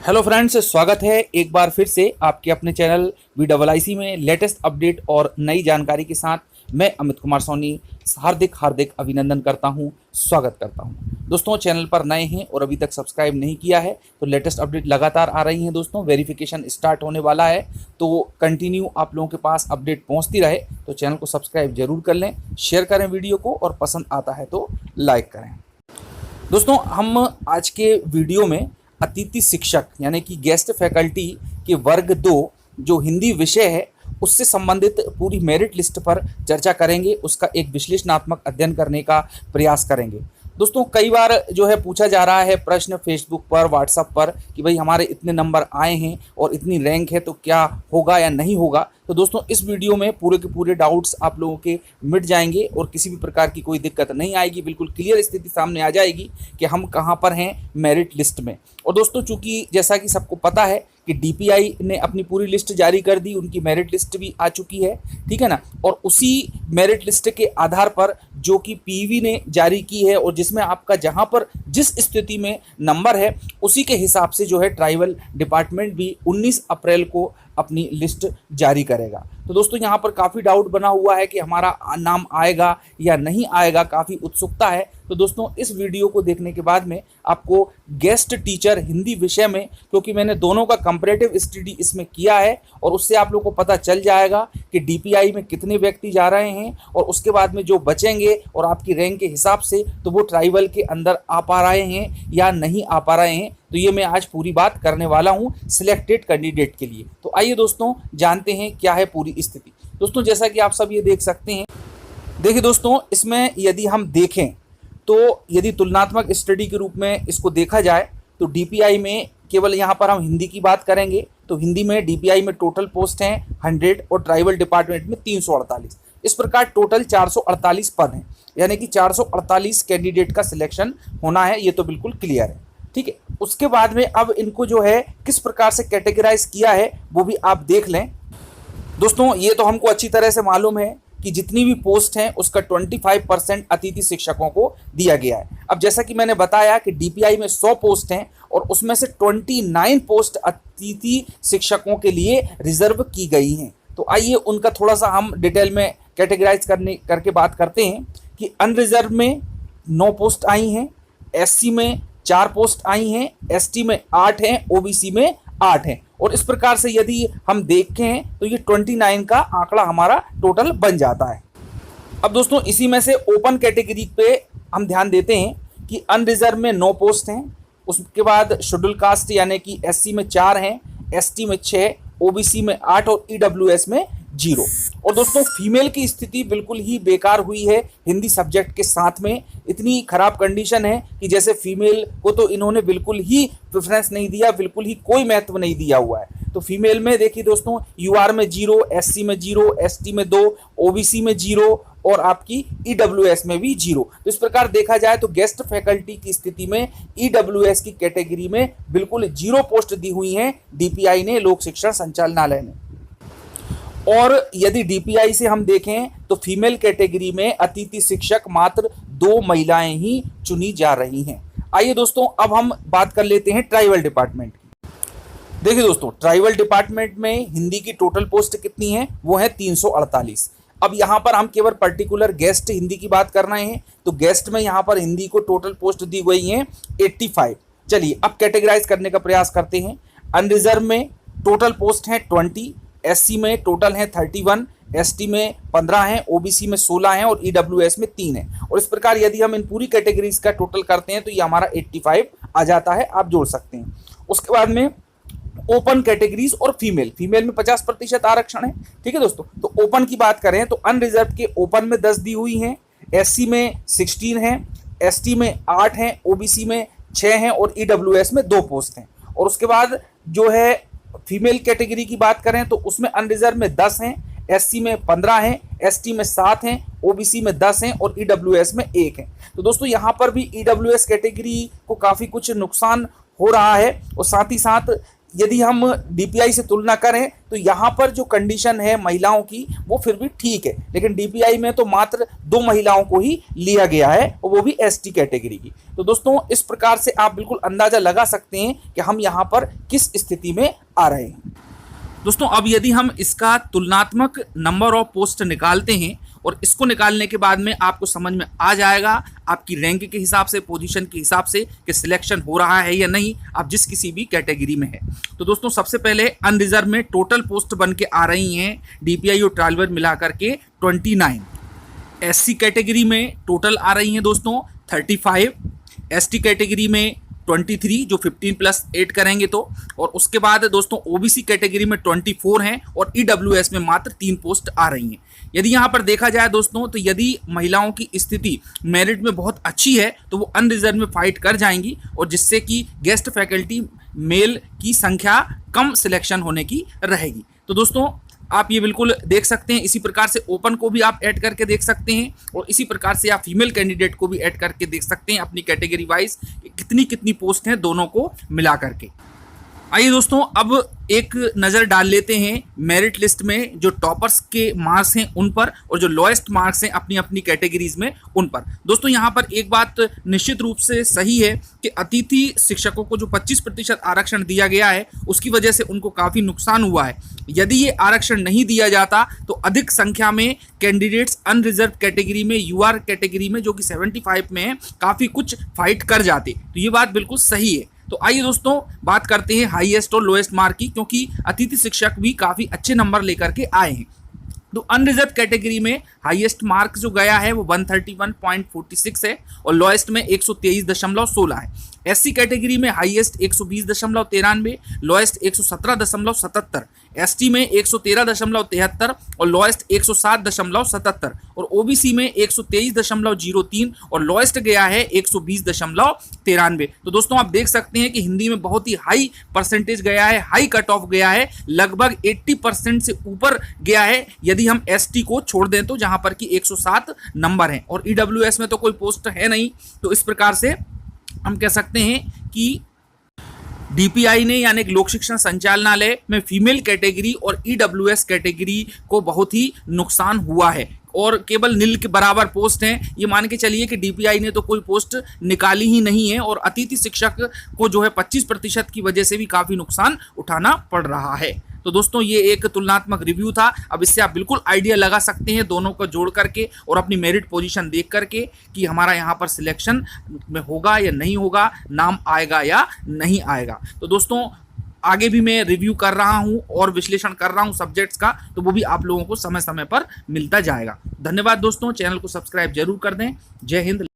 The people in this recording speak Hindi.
हेलो फ्रेंड्स, स्वागत है एक बार फिर से आपके अपने चैनल VIIC में लेटेस्ट अपडेट और नई जानकारी के साथ। मैं अमित कुमार सोनी हार्दिक अभिनंदन करता हूं, स्वागत करता हूं। दोस्तों, चैनल पर नए हैं और अभी तक सब्सक्राइब नहीं किया है तो लेटेस्ट अपडेट लगातार आ रही हैं। दोस्तों, वेरिफिकेशन स्टार्ट होने वाला है तो कंटिन्यू आप लोगों के पास अपडेट पहुँचती रहे तो चैनल को सब्सक्राइब जरूर कर लें, शेयर करें वीडियो को और पसंद आता है तो लाइक करें। दोस्तों, हम आज के वीडियो में अतिथि शिक्षक यानी कि गेस्ट फैकल्टी के वर्ग 2 जो हिंदी विषय है उससे संबंधित पूरी मेरिट लिस्ट पर चर्चा करेंगे, उसका एक विश्लेषणात्मक अध्ययन करने का प्रयास करेंगे। दोस्तों, कई बार जो है पूछा जा रहा है प्रश्न फेसबुक पर, व्हाट्सएप पर कि भाई हमारे इतने नंबर आए हैं और इतनी रैंक है तो क्या होगा या नहीं होगा। तो दोस्तों, इस वीडियो में पूरे के पूरे डाउट्स आप लोगों के मिट जाएंगे और किसी भी प्रकार की कोई दिक्कत नहीं आएगी। बिल्कुल क्लियर स्थिति सामने आ जाएगी कि हम कहाँ पर हैं मेरिट लिस्ट में। और दोस्तों, चूंकि जैसा कि सबको पता है कि DPI ने अपनी पूरी लिस्ट जारी कर दी, उनकी मेरिट लिस्ट भी आ चुकी है, ठीक है ना। और उसी मेरिट लिस्ट के आधार पर जो कि PV ने जारी की है और जिसमें आपका जहां पर जिस स्थिति में नंबर है उसी के हिसाब से जो है ट्राइबल डिपार्टमेंट भी 19 अप्रैल को अपनी लिस्ट जारी करेगा। तो दोस्तों, यहाँ पर काफ़ी डाउट बना हुआ है कि हमारा नाम आएगा या नहीं आएगा, काफ़ी उत्सुकता है। तो दोस्तों, इस वीडियो को देखने के बाद में आपको गेस्ट टीचर हिंदी विषय में, क्योंकि मैंने दोनों का कंपैरेटिव स्टडी इसमें किया है और उससे आप लोगों को पता चल जाएगा कि DPI में कितने व्यक्ति जा रहे हैं और उसके बाद में जो बचेंगे और आपकी रैंक के हिसाब से तो वो ट्राइबल के अंदर आ पा रहे हैं या नहीं आ पा रहे हैं। तो ये मैं आज पूरी बात करने वाला हूँ सिलेक्टेड कैंडिडेट के लिए। तो आइए दोस्तों, जानते हैं क्या है पूरी स्थिति। दोस्तों, जैसा कि आप सब ये देख सकते हैं, देखिए दोस्तों, इसमें यदि हम देखें तो यदि तुलनात्मक स्टडी के रूप में इसको देखा जाए तो DPI में केवल यहाँ पर हम हिंदी की बात करेंगे तो हिंदी में DPI में टोटल पोस्ट हैं 100 और ट्राइबल डिपार्टमेंट में 348। इस प्रकार टोटल 448 पद हैं, यानी कि 448 कैंडिडेट का सिलेक्शन होना है। ये तो बिल्कुल क्लियर है, ठीक है। उसके बाद में अब इनको जो है किस प्रकार से कैटेगराइज किया है वो भी आप देख लें। दोस्तों, ये तो हमको अच्छी तरह से मालूम है कि जितनी भी पोस्ट हैं उसका 25% अतिथि शिक्षकों को दिया गया है। अब जैसा कि मैंने बताया कि DPI में 100 पोस्ट हैं और उसमें से 29 पोस्ट अतिथि शिक्षकों के लिए रिजर्व की गई हैं। तो आइए उनका थोड़ा सा हम डिटेल में कैटेगराइज करके बात करते हैं कि अनरिजर्व में 9 पोस्ट आई हैं, SC में 4 पोस्ट आई हैं, ST में 8 हैं, OBC में 8 हैं। और इस प्रकार से यदि हम देखें तो ये 29 का आंकड़ा हमारा टोटल बन जाता है। अब दोस्तों, इसी में से ओपन कैटेगरी पे हम ध्यान देते हैं कि अनरिजर्व में 9 पोस्ट हैं, उसके बाद शेड्यूल कास्ट यानी कि SC में 4 हैं, ST में 6, OBC में 8 और EWS में 0। और दोस्तों, फीमेल की स्थिति बिल्कुल ही बेकार हुई है हिंदी सब्जेक्ट के साथ में। इतनी खराब कंडीशन है कि जैसे फीमेल को तो इन्होंने बिल्कुल ही प्रेफरेंस नहीं दिया, बिल्कुल ही कोई महत्व नहीं दिया हुआ है। तो फीमेल में देखिए दोस्तों, UR में 0, SC में 0, ST में 2, OBC में 0 और आपकी EWS में भी 0। तो इस प्रकार देखा जाए तो गेस्ट फैकल्टी की स्थिति में EWS की कैटेगरी में बिल्कुल 0 पोस्ट दी हुई हैं DPI ने, लोक शिक्षण संचालनालय ने। और यदि DPI से हम देखें तो फीमेल कैटेगरी में अतिथि शिक्षक मात्र 2 महिलाएं ही चुनी जा रही हैं। आइए दोस्तों, अब हम बात कर लेते हैं ट्राइबल डिपार्टमेंट की। देखिए दोस्तों, ट्राइबल डिपार्टमेंट में हिंदी की टोटल पोस्ट कितनी है, वो है 348। अब यहाँ पर हम केवल पर्टिकुलर गेस्ट हिंदी की बात कर रहे हैं तो गेस्ट में यहाँ पर हिंदी को टोटल पोस्ट दी गई हैं 85। चलिए अब कैटेगराइज करने का प्रयास करते हैं। अनरिजर्व में टोटल पोस्ट हैं 20, SC में टोटल हैं 31, ST में 15 हैं, OBC में 16 हैं और EWS में 3 हैं। और इस प्रकार यदि हम इन पूरी कैटेगरीज का टोटल करते हैं तो ये हमारा 85 आ जाता है, आप जोड़ सकते हैं। उसके बाद में ओपन कैटेगरीज और फीमेल में 50% आरक्षण है, ठीक है दोस्तों। तो ओपन की बात करें तो अनरिजर्व के ओपन में 10 दी हुई हैं, SC में 16 हैं, ST में 8 हैं, OBC में 6 हैं और EWS में 2 पोस्ट हैं। और उसके बाद जो है फीमेल कैटेगरी की बात करें तो उसमें अनरिजर्व में 10 हैं, SC में 15 हैं, ST में 7 हैं, OBC में 10 हैं और EWS में 1 हैं। तो दोस्तों, यहाँ पर भी EWS कैटेगरी को काफ़ी कुछ नुकसान हो रहा है और साथ ही साथ यदि हम डीपीआई से तुलना करें तो यहाँ पर जो कंडीशन है महिलाओं की वो फिर भी ठीक है, लेकिन डीपीआई में तो मात्र 2 महिलाओं को ही लिया गया है और वो भी एसटी कैटेगरी की। तो दोस्तों इस प्रकार से आप बिल्कुल अंदाजा लगा सकते हैं कि हम यहाँ पर किस स्थिति में आ रहे हैं। दोस्तों अब यदि हम इसका तुलनात्मक नंबर ऑफ पोस्ट निकालते हैं और इसको निकालने के बाद में आपको समझ में आ जाएगा आपकी रैंक के हिसाब से, पोजीशन के हिसाब से कि सिलेक्शन हो रहा है या नहीं, आप जिस किसी भी कैटेगरी में है। तो दोस्तों सबसे पहले अनरिजर्व में टोटल पोस्ट बन के आ रही हैं डीपीआई और ट्राइबल मिला करके 29। एससी कैटेगरी में टोटल आ रही हैं दोस्तों 35, एसटी कैटेगरी में 23 जो 15+8 करेंगे तो, और उसके बाद दोस्तों ओबीसी कैटेगरी में 24 हैं और ईडब्ल्यूएस में मात्र 3 पोस्ट आ रही हैं। यदि यहाँ पर देखा जाए दोस्तों तो यदि महिलाओं की स्थिति मेरिट में बहुत अच्छी है तो वो अनरिजर्व में फाइट कर जाएंगी, और जिससे कि गेस्ट फैकल्टी मेल की संख्या कम सिलेक्शन होने की रहेगी। तो दोस्तों आप ये बिल्कुल देख सकते हैं, इसी प्रकार से ओपन को भी आप ऐड करके देख सकते हैं और इसी प्रकार से आप फीमेल कैंडिडेट को भी ऐड करके देख सकते हैं अपनी कैटेगरी वाइज कितनी कितनी पोस्ट हैं दोनों को मिला करके। आइए दोस्तों अब एक नज़र डाल लेते हैं मेरिट लिस्ट में जो टॉपर्स के मार्क्स हैं उन पर और जो लोएस्ट मार्क्स हैं अपनी अपनी कैटेगरीज में उन पर। दोस्तों यहाँ पर एक बात निश्चित रूप से सही है कि अतिथि शिक्षकों को जो 25% आरक्षण दिया गया है उसकी वजह से उनको काफ़ी नुकसान हुआ है। यदि ये आरक्षण नहीं दिया जाता तो अधिक संख्या में कैंडिडेट्स अनरिजर्व कैटेगरी में, यूआर कैटेगरी में जो कि 75 में है, काफ़ी कुछ फाइट कर जाते। तो ये बात बिल्कुल सही है। तो आइए दोस्तों बात करते हैं हाईएस्ट और लोएस्ट मार्क की, क्योंकि अतिथि शिक्षक भी काफ़ी अच्छे नंबर लेकर के आए हैं। तो अनरिजर्व कैटेगरी में हाईएस्ट मार्क जो गया है वो 131.46 है और लोएस्ट में 123.16 है। एससी कैटेगरी में हाईएस्ट 120.93, लोएस्ट 117.77, एसटी में 113.73 और लोएस्ट 107.77 और ओबीसी में 123.03 और लोएस्ट गया है 120.93। तो दोस्तों आप देख सकते हैं कि हिंदी में बहुत ही हाई परसेंटेज गया है, हाई कट ऑफ गया है, लगभग 80% से ऊपर गया है यदि हम एसटी को छोड़ दें तो, जहां पर कि 107 नंबर हैं और ईडब्ल्यूएस में तो कोई पोस्ट है नहीं। तो इस प्रकार से हम कह सकते हैं कि डीपीआई ने यानी लोक शिक्षण संचालनालय में फीमेल कैटेगरी और ईडब्ल्यूएस कैटेगरी को बहुत ही नुकसान हुआ है और केवल नील के बराबर पोस्ट हैं। ये मान के चलिए कि डीपीआई ने तो कोई पोस्ट निकाली ही नहीं है और अतिथि शिक्षक को जो है 25% की वजह से भी काफ़ी नुकसान उठाना पड़ रहा है। तो दोस्तों ये एक तुलनात्मक रिव्यू था। अब इससे आप बिल्कुल आइडिया लगा सकते हैं दोनों को जोड़ करके और अपनी मेरिट पोजीशन देख करके कि हमारा यहाँ पर सिलेक्शन में होगा या नहीं होगा, नाम आएगा या नहीं आएगा। तो दोस्तों आगे भी मैं रिव्यू कर रहा हूँ और विश्लेषण कर रहा हूँ सब्जेक्ट्स का, तो वो भी आप लोगों को समय समय पर मिलता जाएगा। धन्यवाद दोस्तों, चैनल को सब्सक्राइब जरूर कर दें। जय हिंद।